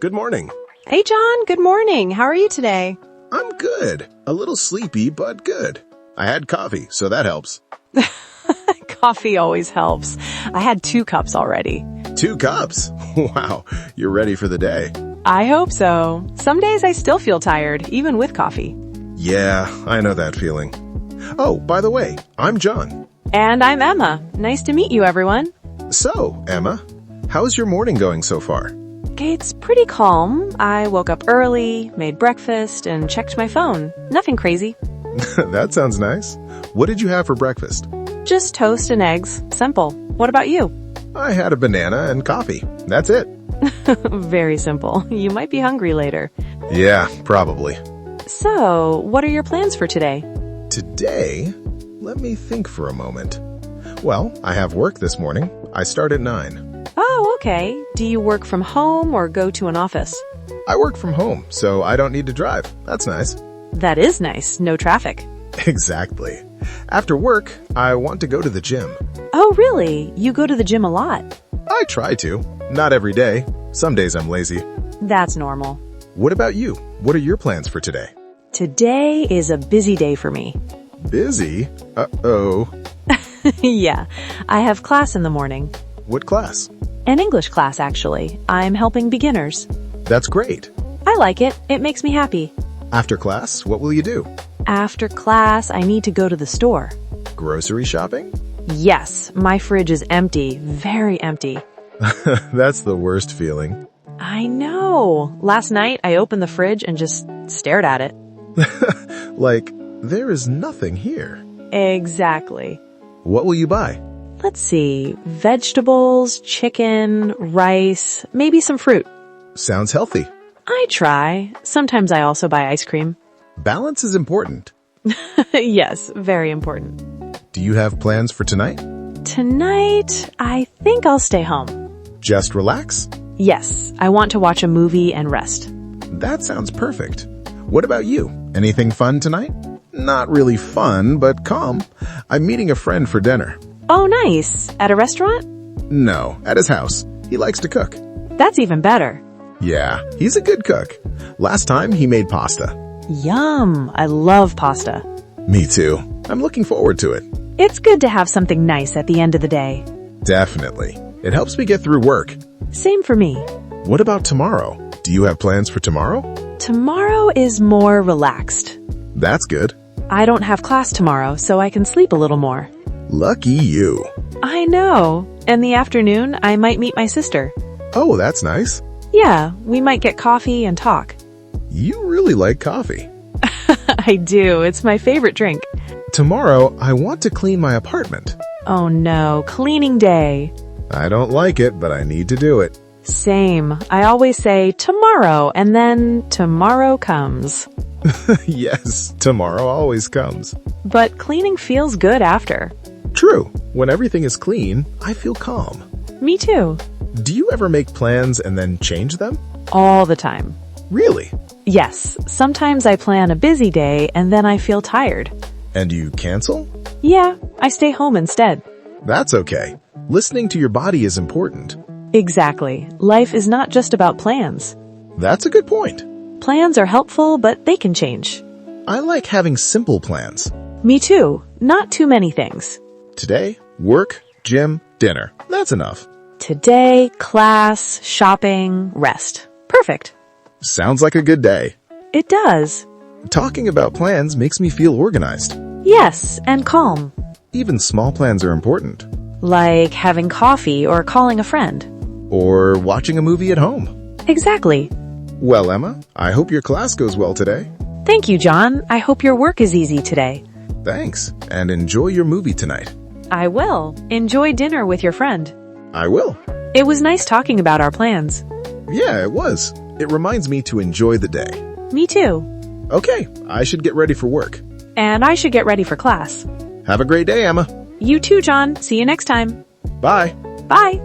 Good morning. Hey, John. Good morning. How are you today? I'm good. A little sleepy, but good. I had coffee, so that helps. Coffee always helps. I had 2 cups already. 2 cups? Wow, you're ready for the day. I hope so. Some days I still feel tired, even with coffee. Yeah, I know that feeling. Oh, by the way, I'm John. And I'm Emma. Nice to meet you, everyone. So, Emma, how's your morning going so far? It's pretty calm. I woke up early, made breakfast, and checked my phone. Nothing crazy. That sounds nice. What did you have for breakfast? Just toast and eggs. Simple. What about you? I had a banana and coffee. That's it. Very simple. You might be hungry later. Yeah, probably. So, what are your plans for today? Today? Let me think for a moment. Well, I have work this morning. I start at 9. Oh, okay. Do you work from home or go to an office? I work from home, so I don't need to drive. That's nice. That is nice. No traffic. Exactly. After work, I want to go to the gym. Oh, really? You go to the gym a lot. I try to. Not every day. Some days I'm lazy. That's normal. What about you? What are your plans for today? Today is a busy day for me. Busy? Uh-oh. Yeah, I have class in the morning. What class? An English class, actually. I'm helping beginners. That's great. I like it. It makes me happy. After class, what will you do? After class, I need to go to the store. Grocery shopping? Yes, my fridge is empty. Very empty. That's the worst feeling. I know. Last night, I opened the fridge and just stared at it. Like, there is nothing here. Exactly. What will you buy? Let's see. Vegetables, chicken, rice, maybe some fruit. Sounds healthy. I try. Sometimes I also buy ice cream. Balance is important. Yes, very important. Do you have plans for tonight? Tonight, I think I'll stay home. Just relax? Yes, I want to watch a movie and rest. That sounds perfect. What about you? Anything fun tonight? Not really fun, but calm. I'm meeting a friend for dinner. Oh, nice. At a restaurant? No, at his house. He likes to cook. That's even better. Yeah, he's a good cook. Last time he made pasta. Yum. I love pasta. Me too. I'm looking forward to it. It's good to have something nice at the end of the day. Definitely. It helps me get through work. Same for me. What about tomorrow? Do you have plans for tomorrow? Tomorrow is more relaxed. That's good. I don't have class tomorrow, so I can sleep a little more. Lucky you. I know. In the afternoon, I might meet my sister. Oh, that's nice. Yeah, we might get coffee and talk. You really like coffee. I do. It's my favorite drink. Tomorrow, I want to clean my apartment. Oh no, cleaning day. I don't like it, but I need to do it. Same. I always say tomorrow, and then tomorrow comes. Yes, tomorrow always comes. But cleaning feels good after. True. When everything is clean, I feel calm. Me too. Do you ever make plans and then change them? All the time. Really? Yes. Sometimes I plan a busy day and then I feel tired. And you cancel? Yeah, I stay home instead. That's okay. Listening to your body is important. Exactly. Life is not just about plans. That's a good point. Plans are helpful, but they can change. I like having simple plans. Me too. Not too many things. Today, work, gym, dinner. That's enough. Today, class, shopping, rest. Perfect. Sounds like a good day. It does. Talking about plans makes me feel organized. Yes, and calm. Even small plans are important. Like having coffee or calling a friend. Or watching a movie at home. Exactly. Well, Emma, I hope your class goes well today. Thank you, John. I hope your work is easy today. Thanks, and enjoy your movie tonight. I will. Enjoy dinner with your friend. I will. It was nice talking about our plans. Yeah, it was. It reminds me to enjoy the day. Me too. Okay, I should get ready for work. And I should get ready for class. Have a great day, Emma. You too, John. See you next time. Bye. Bye.